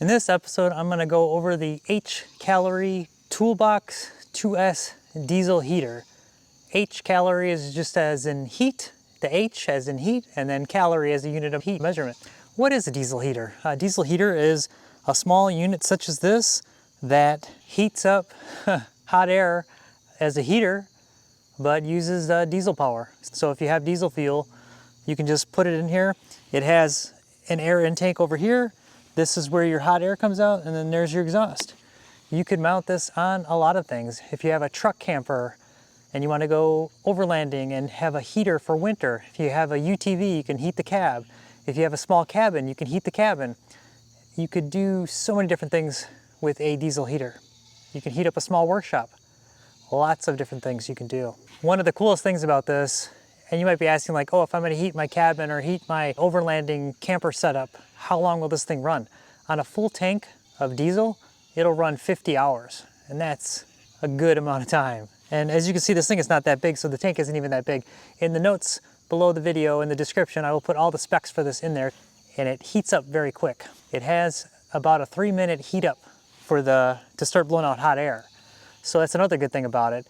In this episode, I'm gonna go over the Hcalory Toolbox 2S diesel heater. Hcalory is just as in heat, the H as in heat, and then calorie as a unit of heat measurement. What is a diesel heater? A diesel heater is a small unit such as this that heats up hot air as a heater, but uses diesel power. So if you have diesel fuel, you can just put it in here. It has an air intake over here. This is where your hot air comes out, and then there's your exhaust. You could mount this on a lot of things. If you have a truck camper and you want to go overlanding and have a heater for winter, if you have a UTV, you can heat the cab. If you have a small cabin, you can heat the cabin. You could do so many different things with a diesel heater. You can heat up a small workshop. Lots of different things you can do. One of the coolest things about this, and you might be asking like, oh, if I'm gonna heat my cabin or heat my overlanding camper setup, how long will this thing run? On a full tank of diesel, it'll run 50 hours, and that's a good amount of time. And as you can see, this thing is not that big, so the tank isn't even that big. In the notes below the video, in the description, I will put all the specs for this in there, and it heats up very quick. It has about a 3-minute heat up to start blowing out hot air. So that's another good thing about it.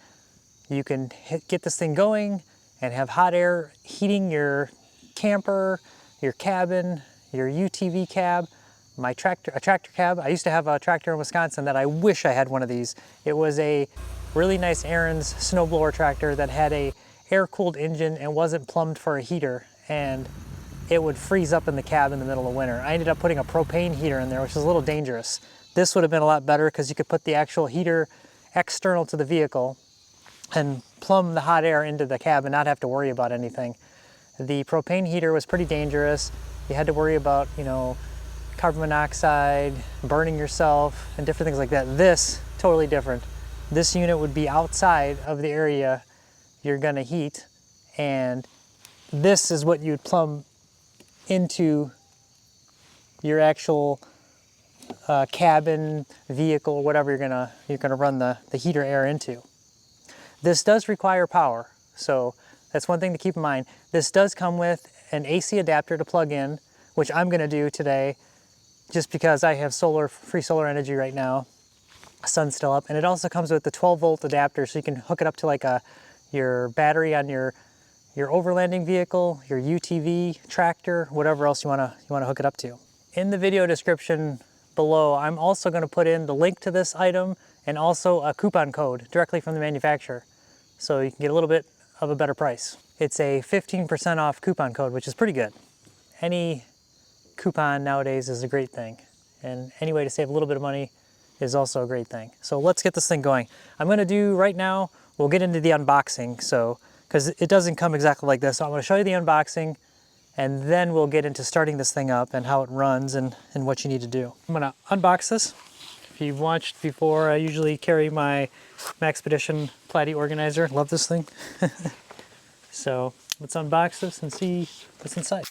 You can get this thing going and have hot air heating your camper, your cabin, your UTV cab, a tractor cab. I used to have a tractor in Wisconsin that I wish I had one of these. It was a really nice Aaron's snowblower tractor that had a air-cooled engine and wasn't plumbed for a heater, and it would freeze up in the cab in the middle of winter. I ended up putting a propane heater in there, which is a little dangerous. This would have been a lot better because you could put the actual heater external to the vehicle and plumb the hot air into the cab and not have to worry about anything. The propane heater was pretty dangerous. You had to worry about, carbon monoxide, burning yourself, and different things like that. This, totally different. This unit would be outside of the area you're gonna heat, and this is what you'd plumb into your actual cabin, vehicle, whatever you're gonna run the heater air into. This does require power, so that's one thing to keep in mind. This does come with an AC adapter to plug in, which I'm gonna do today just because I have free solar energy right now. Sun's still up, and it also comes with the 12-volt adapter, so you can hook it up to your battery on your overlanding vehicle, your UTV, tractor, whatever else you wanna hook it up to. In the video description below, I'm also gonna put in the link to this item and also a coupon code directly from the manufacturer, so you can get a little bit of a better price. It's a 15% off coupon code, which is pretty good. Any coupon nowadays is a great thing, and any way to save a little bit of money is also a great thing. So let's get this thing going. I'm gonna do right now, we'll get into the unboxing, because it doesn't come exactly like this. So I'm gonna show you the unboxing, and then we'll get into starting this thing up and how it runs and what you need to do. I'm gonna unbox this. If you've watched before, I usually carry my Maxpedition Platy organizer. Love this thing. So let's unbox this and see what's inside.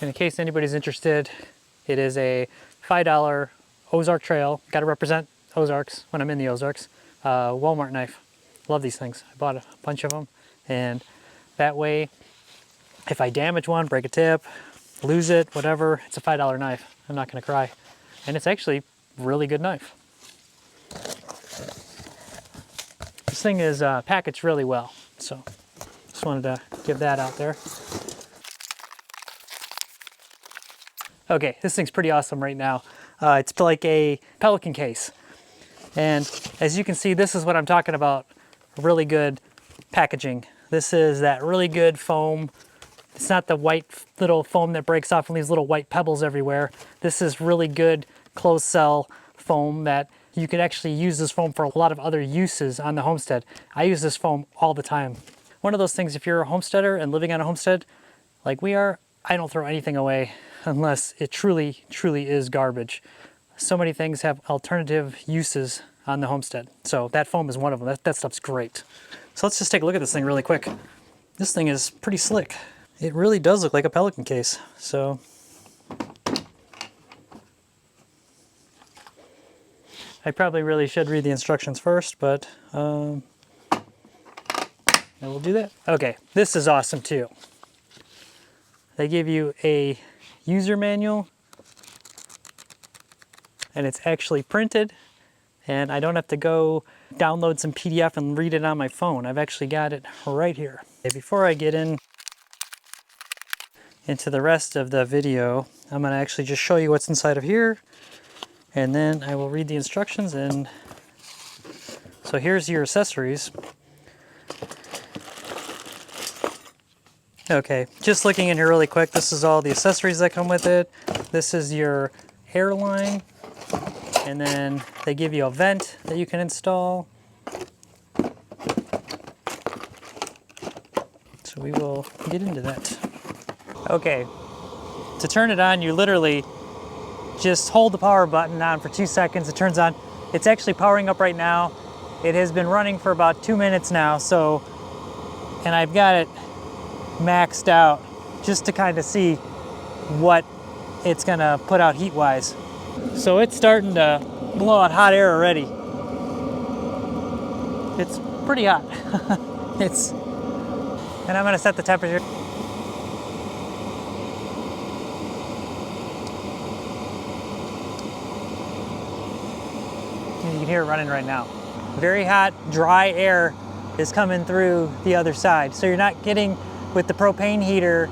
In case anybody's interested, it is a $5 Ozark Trail. Got to represent Ozarks when I'm in the Ozarks. Walmart knife. Love these things. I bought a bunch of them, and that way, if I damage one, break a tip, lose it, whatever, it's a $5 knife. I'm not gonna cry. And it's actually a really good knife. This thing is packaged really well, so just wanted to give that out there. Okay, this thing's pretty awesome right now. It's like a Pelican case. And as you can see, this is what I'm talking about, really good packaging. This is that really good foam. It's not the white little foam that breaks off and leaves little white pebbles everywhere. This is really good closed cell foam that you could actually use this foam for a lot of other uses on the homestead. I use this foam all the time. One of those things, if you're a homesteader and living on a homestead like we are, I don't throw anything away unless it truly, truly is garbage. So many things have alternative uses on the homestead. So that foam is one of them. That stuff's great. So let's just take a look at this thing really quick. This thing is pretty slick. It really does look like a Pelican case. So I probably really should read the instructions first, but I will do that. Okay, this is awesome too. They give you a user manual and it's actually printed, and I don't have to go download some PDF and read it on my phone. I've actually got it right here. Okay, before I get into the rest of the video, I'm gonna actually just show you what's inside of here, and then I will read the instructions. And so here's your accessories. Okay, just looking in here really quick, this is all the accessories that come with it. This is your air line, and then they give you a vent that you can install. So we will get into that. Okay, to turn it on, you literally just hold the power button on for 2 seconds. It turns on. It's actually powering up right now. It has been running for about 2 minutes now, so, and I've got it maxed out just to kind of see what it's gonna put out heat-wise. So it's starting to blow out hot air already. It's pretty hot. And I'm gonna set the temperature. You can hear it running right now. Very hot, dry air is coming through the other side. So you're not getting, with the propane heater,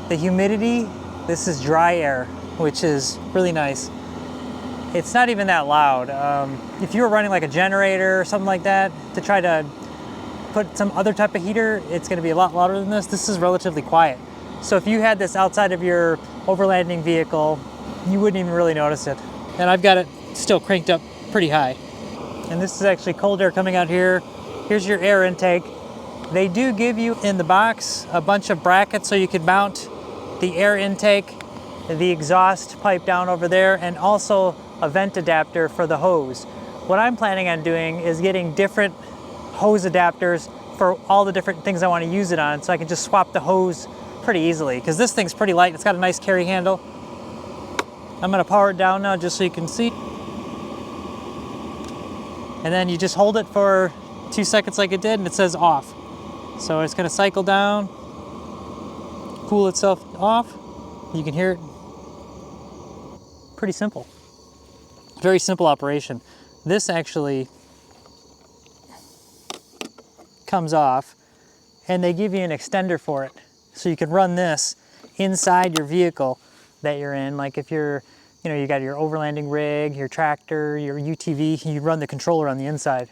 the humidity. This is dry air, which is really nice. It's not even that loud. If you were running like a generator or something like that to try to put some other type of heater, it's gonna be a lot louder than this. This is relatively quiet. So if you had this outside of your overlanding vehicle, you wouldn't even really notice it. And I've got it still cranked up pretty high. And this is actually cold air coming out here. Here's your air intake. They do give you in the box a bunch of brackets so you can mount the air intake, the exhaust pipe down over there, and also a vent adapter for the hose. What I'm planning on doing is getting different hose adapters for all the different things I want to use it on, so I can just swap the hose pretty easily, because this thing's pretty light. It's got a nice carry handle. I'm going to power it down now just so you can see. And then you just hold it for 2 seconds like it did, and it says off. So it's going to cycle down, cool itself off. You can hear it. Pretty simple. Very simple operation. This actually comes off, and they give you an extender for it. So you can run this inside your vehicle that you're in. Like if you're, you know, you got your overlanding rig, your tractor, your UTV, you run the controller on the inside.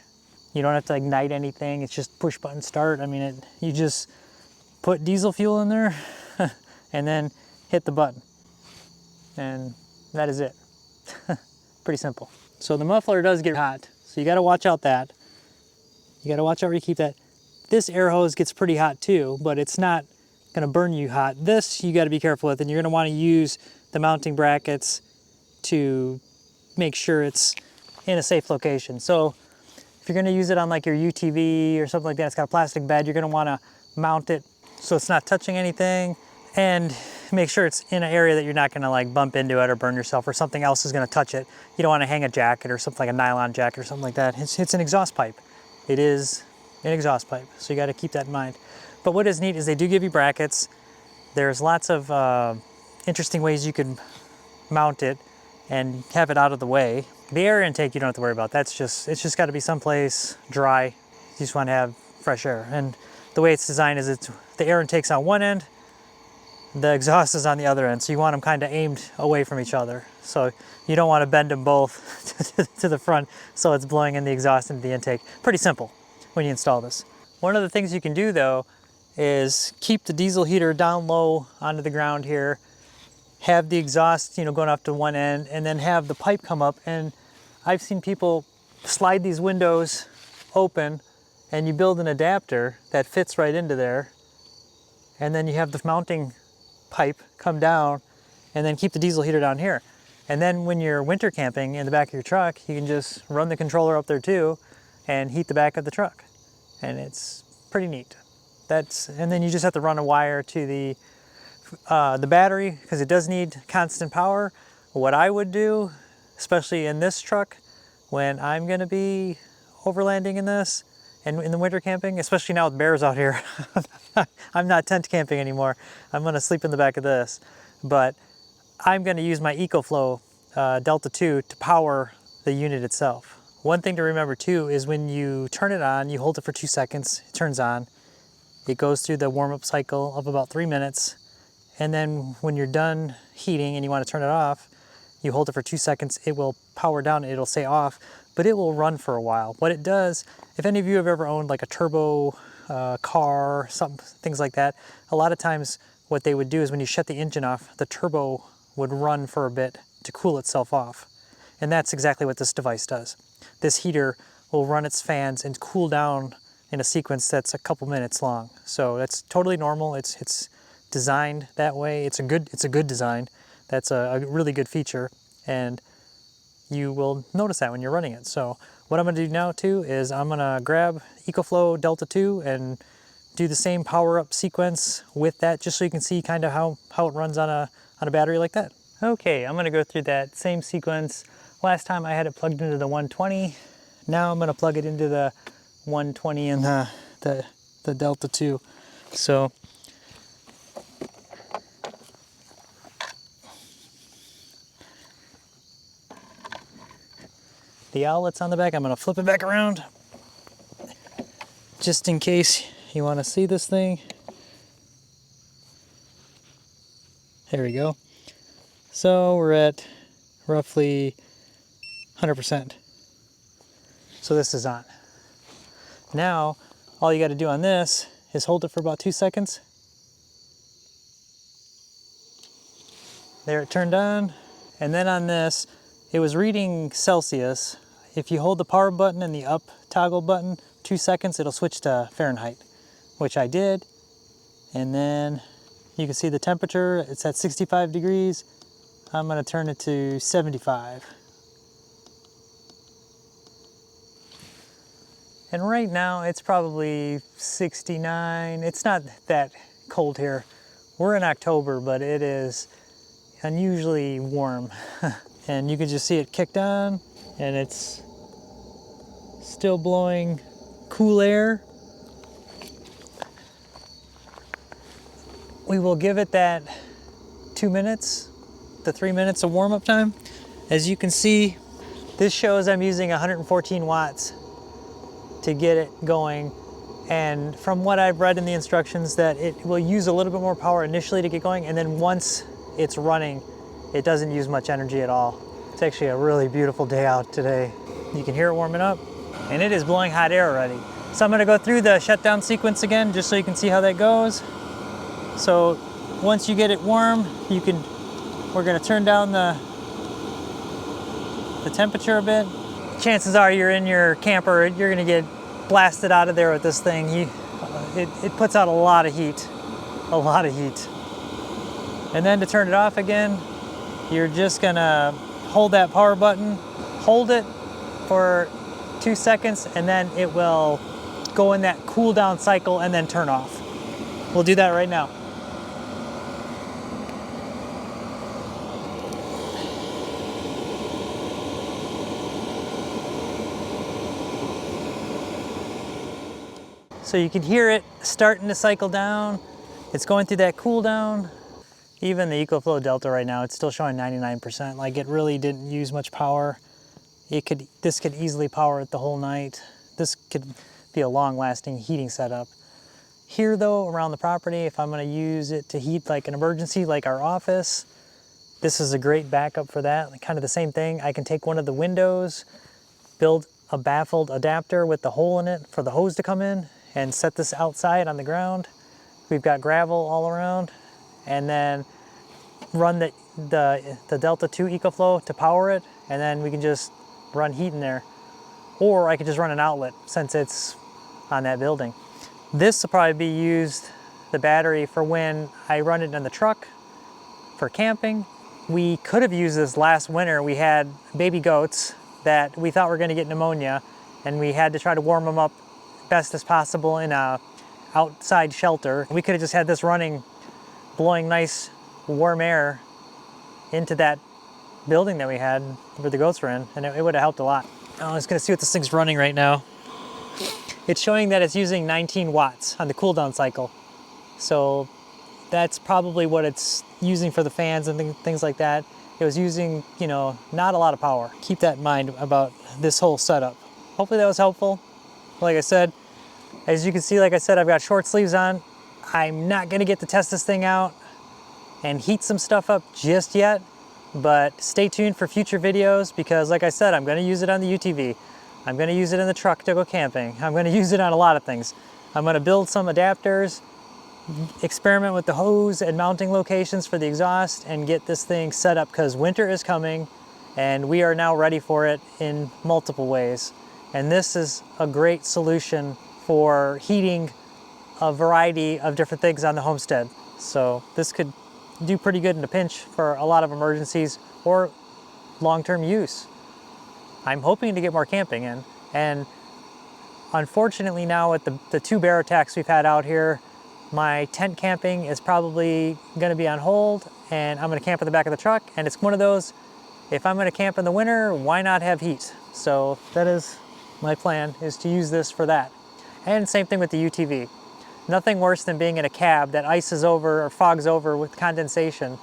You don't have to ignite anything. It's just push button start. I mean, you just put diesel fuel in there and then hit the button. And that is it. Pretty simple. So the muffler does get hot. So you gotta watch out that. You gotta watch out where you keep that. This air hose gets pretty hot too, but it's not gonna burn you hot. This you gotta be careful with, and you're gonna wanna use the mounting brackets to make sure it's in a safe location. So if you're gonna use it on like your UTV or something like that, it's got a plastic bed, you're gonna wanna mount it so it's not touching anything, and make sure it's in an area that you're not gonna like bump into it or burn yourself, or something else is gonna touch it. You don't wanna hang a jacket or something like a nylon jacket or something like that. It's an exhaust pipe. It is an exhaust pipe, so you gotta keep that in mind. But what is neat is they do give you brackets. There's lots of interesting ways you can mount it and have it out of the way. The air intake you don't have to worry about. It's just got to be someplace dry. You just want to have fresh air. And the way it's designed is the air intake's on one end, the exhaust is on the other end. So you want them kind of aimed away from each other. So you don't want to bend them both to the front so it's blowing in the exhaust into the intake. Pretty simple when you install this. One of the things you can do though is keep the diesel heater down low onto the ground here, have the exhaust, you know, going up to one end, and then have the pipe come up. And I've seen people slide these windows open, and you build an adapter that fits right into there, and then you have the mounting pipe come down, and then keep the diesel heater down here. And then when you're winter camping in the back of your truck, you can just run the controller up there too, and heat the back of the truck. And it's pretty neat. And then you just have to run a wire to the battery, because it does need constant power. What I would do, especially in this truck, when I'm going to be overlanding in this and in the winter camping, especially now with bears out here, I'm not tent camping anymore. I'm going to sleep in the back of this, but I'm going to use my EcoFlow Delta 2 to power the unit itself. One thing to remember too is when you turn it on, you hold it for 2 seconds, it turns on, it goes through the warm-up cycle of about 3 minutes, and then when you're done heating and you want to turn it off, you hold it for 2 seconds, it will power down, it'll say off, but it will run for a while. What it does, if any of you have ever owned like a turbo car, things like that, a lot of times what they would do is when you shut the engine off, the turbo would run for a bit to cool itself off. And that's exactly what this device does. This heater will run its fans and cool down in a sequence that's a couple minutes long. So that's totally normal. It's designed that way. It's a good design. That's a really good feature, and you will notice that when you're running it. So what I'm going to do now too is I'm going to grab EcoFlow Delta 2 and do the same power up sequence with that, just so you can see kind of how it runs on a battery like that. Okay, I'm going to go through that same sequence. Last time I had it plugged into the 120. Now I'm going to plug it into the 120 and the Delta 2. So the outlet's on the back. I'm going to flip it back around just in case you want to see this thing. There we go. So we're at roughly 100%. So this is on. Now, all you got to do on this is hold it for about 2 seconds. There, it turned on. And then on this, it was reading Celsius. If you hold the power button and the up toggle button 2 seconds, it'll switch to Fahrenheit, which I did. And then you can see the temperature, it's at 65 degrees. I'm going to turn it to 75. And right now it's probably 69. It's not that cold here. We're in October, but it is unusually warm. And you can just see it kicked on, and it's still blowing cool air. We will give it that 2 minutes to 3 minutes of warm-up time. As you can see, this shows I'm using 114 watts to get it going. And from what I've read in the instructions, that it will use a little bit more power initially to get going, and then once it's running, it doesn't use much energy at all. It's actually a really beautiful day out today. You can hear it warming up, and it is blowing hot air already. So I'm gonna go through the shutdown sequence again, just so you can see how that goes. So once you get it warm, we're gonna turn down the temperature a bit. Chances are you're in your camper, you're gonna get blasted out of there with this thing. It puts out a lot of heat, a lot of heat. And then to turn it off again, you're just gonna hold that power button, hold it for 2 seconds, and then it will go in that cool down cycle and then turn off. We'll do that right now. So you can hear it starting to cycle down. It's going through that cool down. Even the EcoFlow Delta right now, it's still showing 99%. Like, it really didn't use much power. This could easily power it the whole night. This could be a long-lasting heating setup. Here though, around the property, if I'm gonna use it to heat like an emergency, like our office, this is a great backup for that. Kind of the same thing. I can take one of the windows, build a baffled adapter with the hole in it for the hose to come in, and set this outside on the ground. We've got gravel all around, and then run the Delta 2 EcoFlow to power it, and then we can just run heat in there. Or I could just run an outlet since it's on that building. This will probably be used, the battery, for when I run it in the truck for camping. We could have used this last winter. We had baby goats that we thought were gonna get pneumonia, and we had to try to warm them up best as possible in a outside shelter. We could have just had this running, blowing nice warm air into that building that we had where the goats were in, and it would have helped a lot. I'm just gonna see what this thing's running right now. It's showing that it's using 19 watts on the cool down cycle. So that's probably what it's using for the fans and things like that. it was using, you know, not a lot of power. Keep that in mind about this whole setup. Hopefully that was helpful. Like I said, as you can see, like I said, I've got short sleeves on. I'm not gonna get to test this thing out and heat some stuff up just yet, but stay tuned for future videos because like I said, I'm gonna use it on the UTV. I'm gonna use it in the truck to go camping. I'm gonna use it on a lot of things. I'm gonna build some adapters, experiment with the hose and mounting locations for the exhaust and get this thing set up because winter is coming and we are now ready for it in multiple ways. And this is a great solution for heating a variety of different things on the homestead. So this could do pretty good in a pinch for a lot of emergencies or long-term use. I'm hoping to get more camping in, and unfortunately now with the 2 bear attacks we've had out here, my tent camping is probably gonna be on hold and I'm gonna camp in the back of the truck, and it's one of those, if I'm gonna camp in the winter, why not have heat? So that is my plan, is to use this for that. And same thing with the UTV. Nothing worse than being in a cab that ices over or fogs over with condensation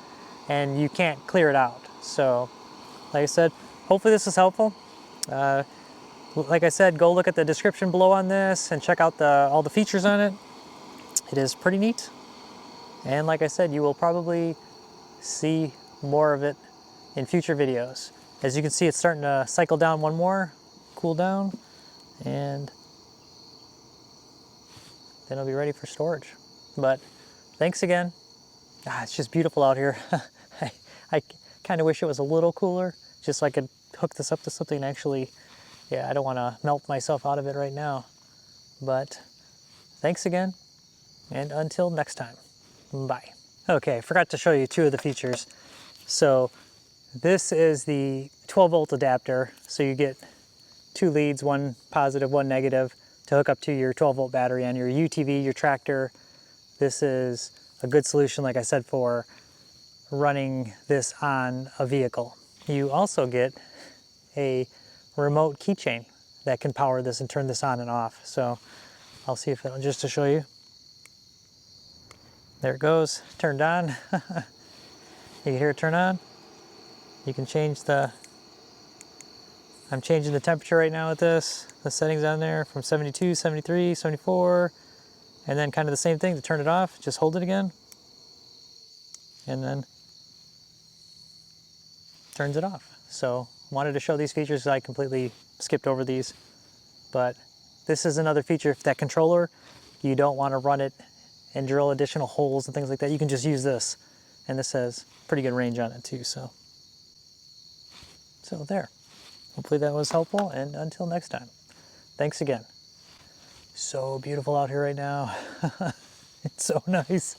and you can't clear it out. So like I said, hopefully this is helpful. Like I said, go look at the description below on this and check out all the features on it. It is pretty neat. And like I said, you will probably see more of it in future videos. As you can see, it's starting to cycle down one more, cool down, and then it'll be ready for storage. But thanks again. It's just beautiful out here. I kind of wish it was a little cooler, just so I could hook this up to something and actually, yeah, I don't want to melt myself out of it right now. But thanks again, and until next time, bye. Okay, I forgot to show you 2 of the features. So this is the 12-volt adapter, so you get 2 leads, one positive, one negative, to hook up to your 12-volt battery on your UTV, your tractor. This is a good solution, like I said, for running this on a vehicle. You also get a remote keychain that can power this and turn this on and off. So I'll see if it'll, just to show you. There it goes, turned on. You can hear it turn on. You can change I'm changing the temperature right now with this. The settings on there from 72, 73, 74, and then kind of the same thing to turn it off. Just hold it again, and then turns it off. So wanted to show these features. I completely skipped over these, but this is another feature. If that controller, you don't want to run it and drill additional holes and things like that, you can just use this, and this has pretty good range on it too. So there. Hopefully that was helpful, and until next time, thanks again. So beautiful out here right now. It's so nice.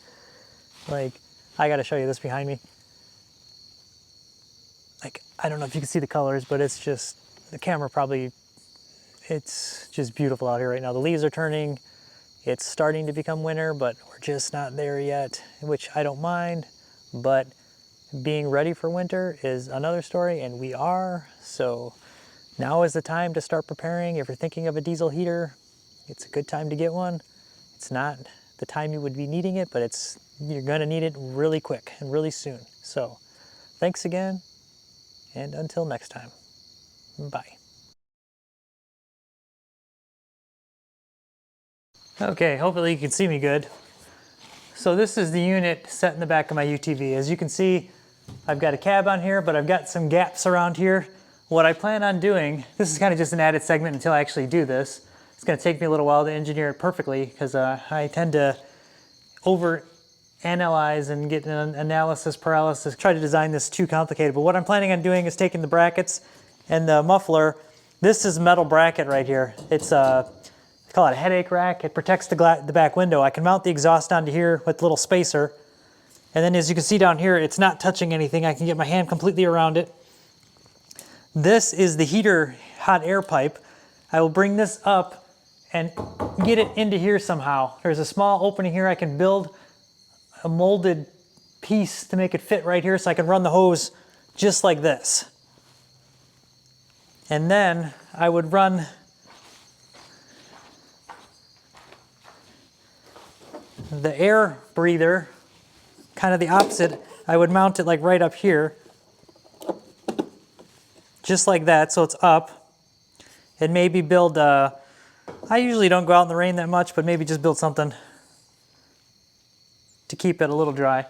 Like, I gotta show you this behind me. Like, I don't know if you can see the colors, but it's just, the camera probably, it's just beautiful out here right now. The leaves are turning. It's starting to become winter, but we're just not there yet, which I don't mind, but being ready for winter is another story, and we are. So now is the time to start preparing. If you're thinking of a diesel heater, it's a good time to get one. It's not the time you would be needing it, but you're gonna need it really quick and really soon. So thanks again, and until next time, bye. Okay, hopefully you can see me good. So this is the unit set in the back of my UTV. As you can see, I've got a cab on here, but I've got some gaps around here. What I plan on doing, this is kind of just an added segment until I actually do this. It's gonna take me a little while to engineer it perfectly because I tend to over-analyze and get an analysis paralysis, try to design this too complicated. But what I'm planning on doing is taking the brackets and the muffler. This is metal bracket right here. It's I call it a headache rack. It protects the back window. I can mount the exhaust onto here with a little spacer. And then as you can see down here, it's not touching anything. I can get my hand completely around it. This is the heater hot air pipe. I will bring this up and get it into here somehow. There's a small opening here. I can build a molded piece to make it fit right here so I can run the hose just like this. And then I would run the air breather, kind of the opposite. I would mount it like right up here. just like that, so it's up. And maybe build, I usually don't go out in the rain that much, but maybe just build something to keep it a little dry.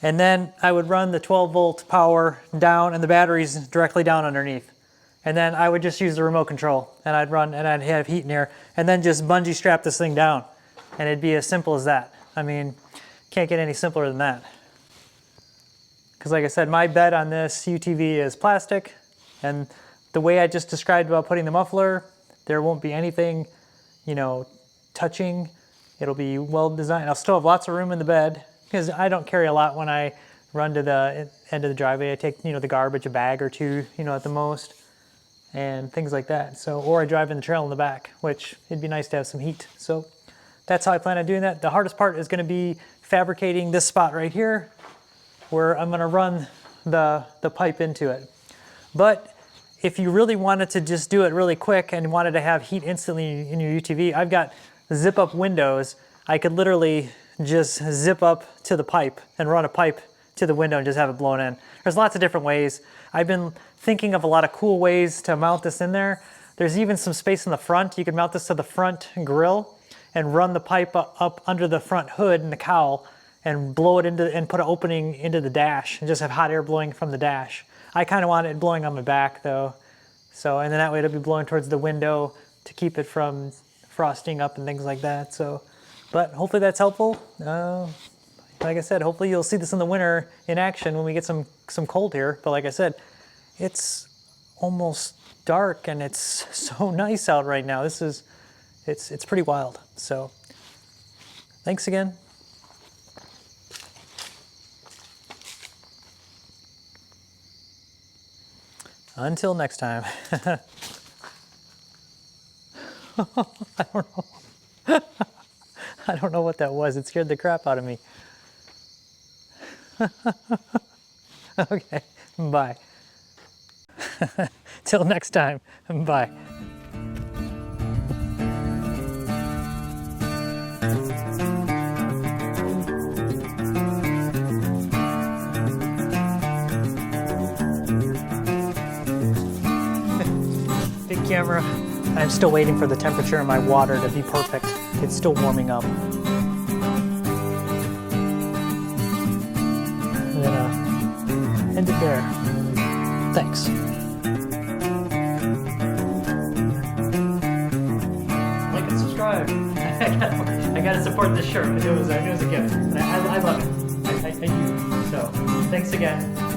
And then I would run the 12 volt power down and the batteries directly down underneath. And then I would just use the remote control and I'd run and I'd have heat in here and then just bungee strap this thing down. And it'd be as simple as that. I mean, can't get any simpler than that. Because like I said, my bed on this UTV is plastic, and the way I just described about putting the muffler, there won't be anything, you know, touching. It'll be well designed. I'll still have lots of room in the bed because I don't carry a lot when I run to the end of the driveway. I take, you know, the garbage, a bag or two, you know, at the most, and things like that. So, or I drive in the trail in the back, which it'd be nice to have some heat. So that's how I plan on doing that. The hardest part is going to be fabricating this spot right here where I'm going to run the pipe into it. But if you really wanted to just do it really quick and wanted to have heat instantly in your UTV, I've got zip up windows. I could literally just zip up to the pipe and run a pipe to the window and just have it blown in. There's lots of different ways. I've been thinking of a lot of cool ways to mount this in there. There's even some space in the front. You could mount this to the front grill and run the pipe up under the front hood and the cowl and blow it into, and put an opening into the dash and just have hot air blowing from the dash. I kind of want it blowing on my back though. So, and then that way it'll be blowing towards the window to keep it from frosting up and things like that. So, but hopefully that's helpful. Like I said, hopefully you'll see this in the winter in action when we get some cold here. But like I said, it's almost dark and it's so nice out right now. This is, it's pretty wild. So thanks again. Until next time. I don't know. I don't know what that was. It scared the crap out of me. Okay, bye. Till next time, bye. Big camera. I'm still waiting for the temperature in my water to be perfect. It's still warming up. I'm gonna end it there. Thanks. Like and subscribe. I gotta support this shirt. It was a gift. I love it. I do. So thanks again.